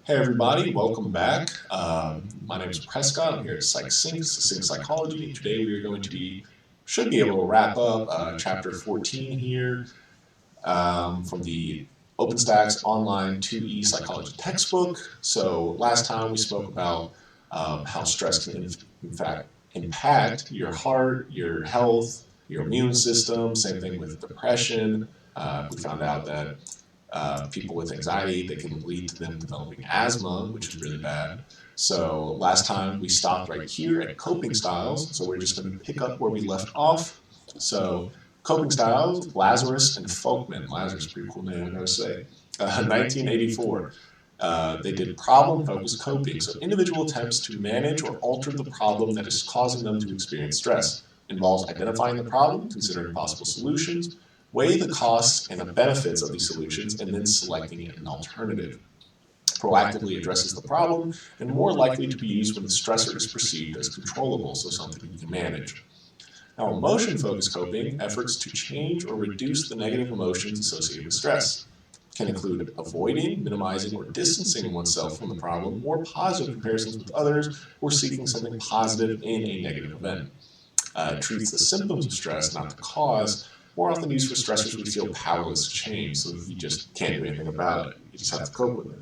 Hey everybody, welcome back. My name is Prescott. I'm here at Sync Psychology. Today we are going to should be able to wrap up chapter 14 here from the OpenStax Online 2E Psychology textbook. So last time we spoke about how stress can in fact impact your heart, your health, your immune system. Same thing with depression. We found out that people with anxiety, that can lead to them developing asthma, which is really bad. So last time we stopped right here at coping styles. So we're just going to pick up where we left off. So coping styles, Lazarus and Folkman. Lazarus, pretty cool name, I gotta say. 1984. They did problem-focused coping, so individual attempts to manage or alter the problem that is causing them to experience stress. Involves identifying the problem, considering possible solutions, weigh the costs and the benefits of these solutions, and then selecting an alternative. Proactively addresses the problem and more likely to be used when the stressor is perceived as controllable, so something you can manage. Now, emotion-focused coping, efforts to change or reduce the negative emotions associated with stress, can include avoiding, minimizing, or distancing oneself from the problem, or positive comparisons with others, or seeking something positive in a negative event. Treats the symptoms of stress, not the cause, more often used for stressors we feel powerless to change, so you just can't do anything about it. You just have to cope with it.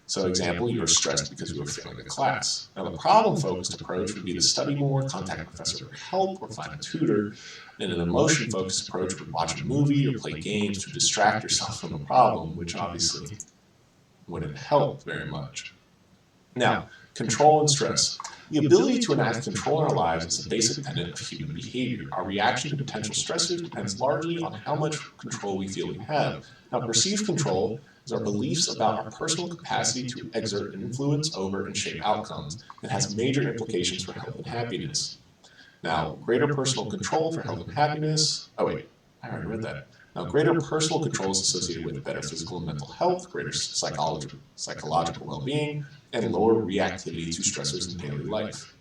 So example, you're stressed because you are failing a class. Now the problem-focused approach would be to study more, contact a professor for help, or find a tutor. And an emotion-focused approach would watch a movie or play games to distract yourself from the problem, which obviously wouldn't help very much. Now, control and stress. The ability to enact control in our lives is a basic tenet of human behavior. Our reaction to potential stressors depends largely on how much control we feel we have. Now, perceived control is our beliefs about our personal capacity to exert influence over and shape outcomes. It has major implications for health and happiness. Now, greater personal control for health and happiness. Oh, wait, I already read that. Now, greater personal control is associated with better physical and mental health, greater psychological well-being, and lower reactivity to stressors in daily life.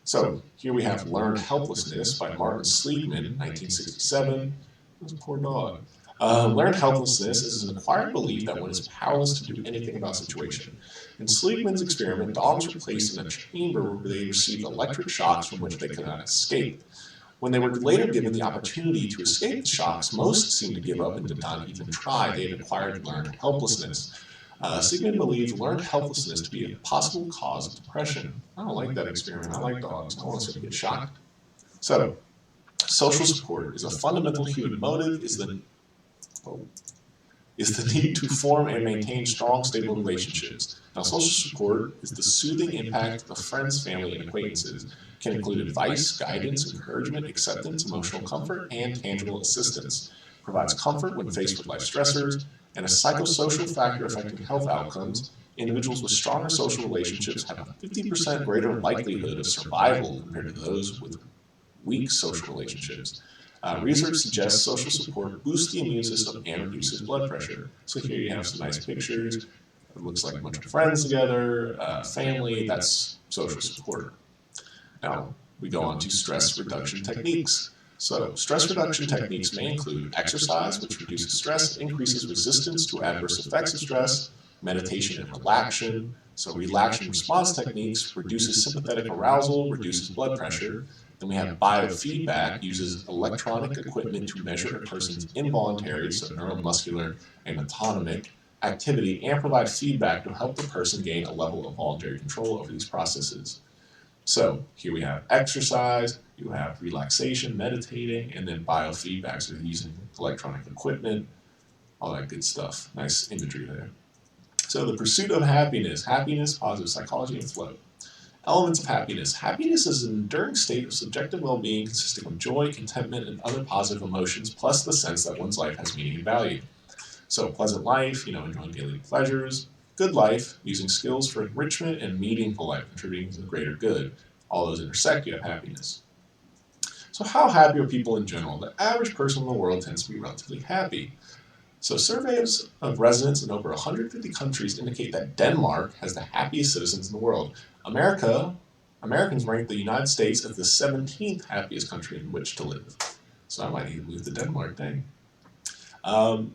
So, here we have Learned Helplessness by Martin Seligman, 1967. This poor dog. Learned helplessness is an acquired belief that one is powerless to do anything about a situation. In Seligman's experiment, dogs were placed in a chamber where they received electric shocks from which they could not escape. When they were later given the opportunity to escape the shocks, most seemed to give up and did not even try. They had acquired learned helplessness. Seligman believed learned helplessness to be a possible cause of depression. I don't like that experiment. I like dogs. I want to get shocked. So, social support is a fundamental human motive, is the need to form and maintain strong, stable relationships. Now, social support is the soothing impact of friends, family, and acquaintances. It can include advice, guidance, encouragement, acceptance, emotional comfort, and tangible assistance. It provides comfort when faced with life stressors, and a psychosocial factor affecting health outcomes. Individuals with stronger social relationships have a 50% greater likelihood of survival compared to those with weak social relationships. Research suggests social support boosts the immune system and reduces blood pressure. So here you have some nice pictures. It looks like a bunch of friends together, family. That's social support. Now we go on to stress reduction techniques. So stress reduction techniques may include exercise, which reduces stress, increases resistance to adverse effects of stress, meditation and relaxation. So relaxation response techniques reduces sympathetic arousal, reduces blood pressure. Then we have biofeedback, uses electronic equipment to measure a person's involuntary, so neuromuscular and autonomic activity, and provide feedback to help the person gain a level of voluntary control over these processes. So here we have exercise, you have relaxation, meditating, and then biofeedback, so using electronic equipment, all that good stuff. Nice imagery there. So the pursuit of happiness, positive psychology, and flow. Elements of happiness. Happiness is an enduring state of subjective well-being consisting of joy, contentment, and other positive emotions, plus the sense that one's life has meaning and value. So pleasant life, enjoying daily pleasures. Good life, using skills for enrichment, and meaningful life, contributing to the greater good. All those intersect, you have happiness. So how happy are people in general? The average person in the world tends to be relatively happy. So surveys of residents in over 150 countries indicate that Denmark has the happiest citizens in the world. Americans rank the United States as the 17th happiest country in which to live. So I might need to move to Denmark, dang.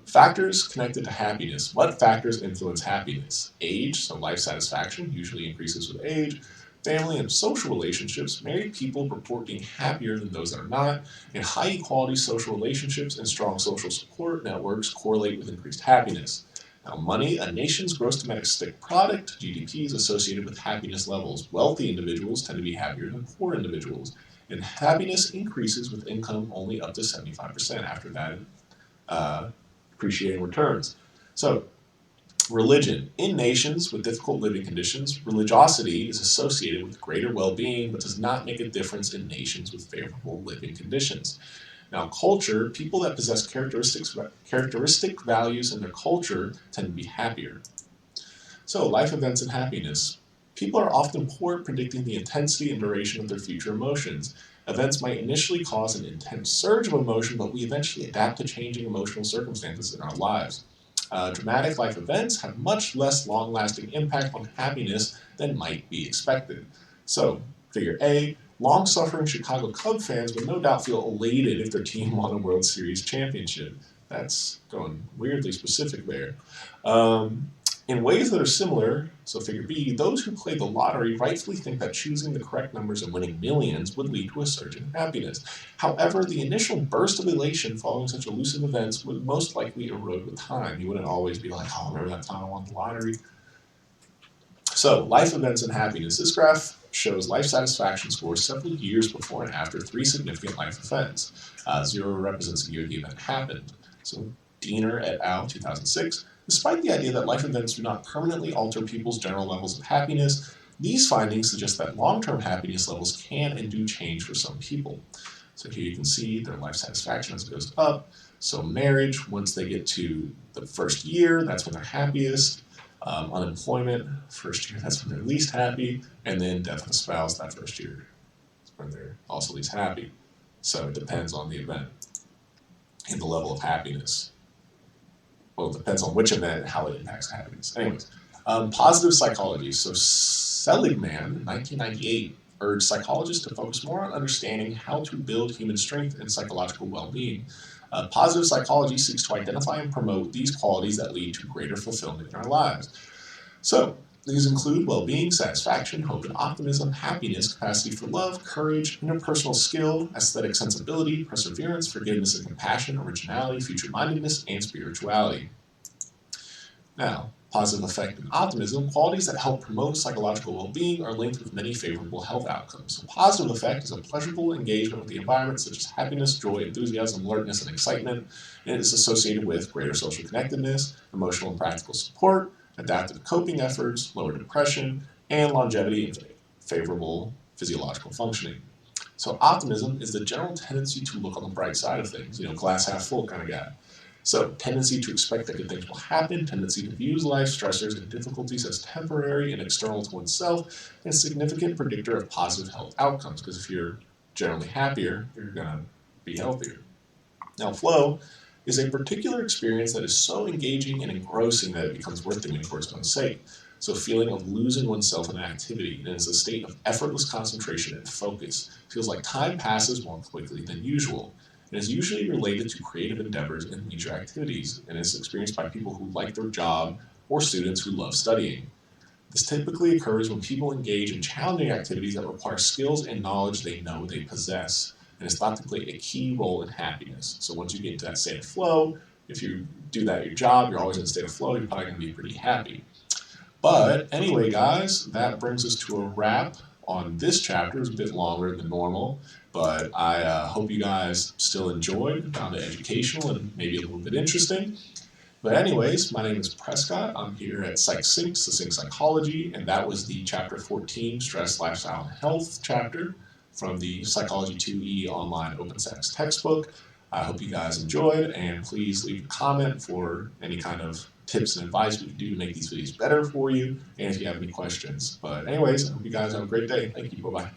Factors connected to happiness. What factors influence happiness? Age, so life satisfaction usually increases with age. Family and social relationships. Married people report being happier than those that are not. And high equality social relationships and strong social support networks correlate with increased happiness. Now, money, a nation's gross domestic product, GDP, is associated with happiness levels. Wealthy individuals tend to be happier than poor individuals. And happiness increases with income only up to 75%. After that, appreciating returns. So, religion. In nations with difficult living conditions, religiosity is associated with greater well-being, but does not make a difference in nations with favorable living conditions. Now, culture, people that possess characteristic values in their culture tend to be happier. So, life events and happiness. People are often poor at predicting the intensity and duration of their future emotions. Events might initially cause an intense surge of emotion, but we eventually adapt to changing emotional circumstances in our lives. Dramatic life events have much less long-lasting impact on happiness than might be expected. So, figure A, long-suffering Chicago Cub fans would no doubt feel elated if their team won a World Series championship. That's going weirdly specific there. In ways that are similar, so figure B, those who play the lottery rightfully think that choosing the correct numbers and winning millions would lead to a surge in happiness. However, the initial burst of elation following such elusive events would most likely erode with time. You wouldn't always be like, oh, remember that time I won the lottery? So, life events and happiness. This graph shows life satisfaction scores several years before and after three significant life events. 0 represents the year the event happened. So, Diener et al., 2006. Despite the idea that life events do not permanently alter people's general levels of happiness, these findings suggest that long-term happiness levels can and do change for some people. So here you can see their life satisfaction as it goes up. So marriage, once they get to the first year, that's when they're happiest. Unemployment, first year, that's when they're least happy. And then death of a spouse, that first year, is when they're also least happy. So it depends on the event and the level of happiness. Well, it depends on which event and how it impacts happiness. Anyways, positive psychology. So Seligman, in 1998, urged psychologists to focus more on understanding how to build human strength and psychological well-being. Positive psychology seeks to identify and promote these qualities that lead to greater fulfillment in our lives. So these include well-being, satisfaction, hope and optimism, happiness, capacity for love, courage, interpersonal skill, aesthetic sensibility, perseverance, forgiveness and compassion, originality, future-mindedness, and spirituality. Now, positive affect and optimism, qualities that help promote psychological well-being, are linked with many favorable health outcomes. So positive affect is a pleasurable engagement with the environment, such as happiness, joy, enthusiasm, alertness, and excitement, and it is associated with greater social connectedness, emotional and practical support, adaptive coping efforts, lower depression, and longevity and favorable physiological functioning. So optimism is the general tendency to look on the bright side of things, glass half full kind of guy. So, tendency to expect that good things will happen, tendency to view life stressors and difficulties as temporary and external to oneself, and a significant predictor of positive health outcomes, because if you're generally happier, you're going to be healthier. Now, flow is a particular experience that is so engaging and engrossing that it becomes worth doing for its own sake. So, feeling of losing oneself in an activity, and is a state of effortless concentration and focus. Feels like time passes more quickly than usual. It is usually related to creative endeavors and leisure activities, and is experienced by people who like their job or students who love studying. This typically occurs when people engage in challenging activities that require skills and knowledge they know they possess, and is thought to play a key role in happiness. So once you get into that state of flow, if you do that at your job, you're always in a state of flow, you're probably going to be pretty happy. But anyway, guys, that brings us to a wrap on this chapter. It's a bit longer than normal, but I hope you guys still enjoyed, found it educational and maybe a little bit interesting. But anyways, my name is Prescott. I'm here at Psych Syncs, the Sync Psychology, and that was the Chapter 14, Stress, Lifestyle, and Health chapter from the Psychology 2E online OpenStax textbook. I hope you guys enjoyed, and please leave a comment for any kind of tips and advice we can do to make these videos better for you, and if you have any questions. But anyways, I hope you guys have a great day. Thank you. Bye-bye.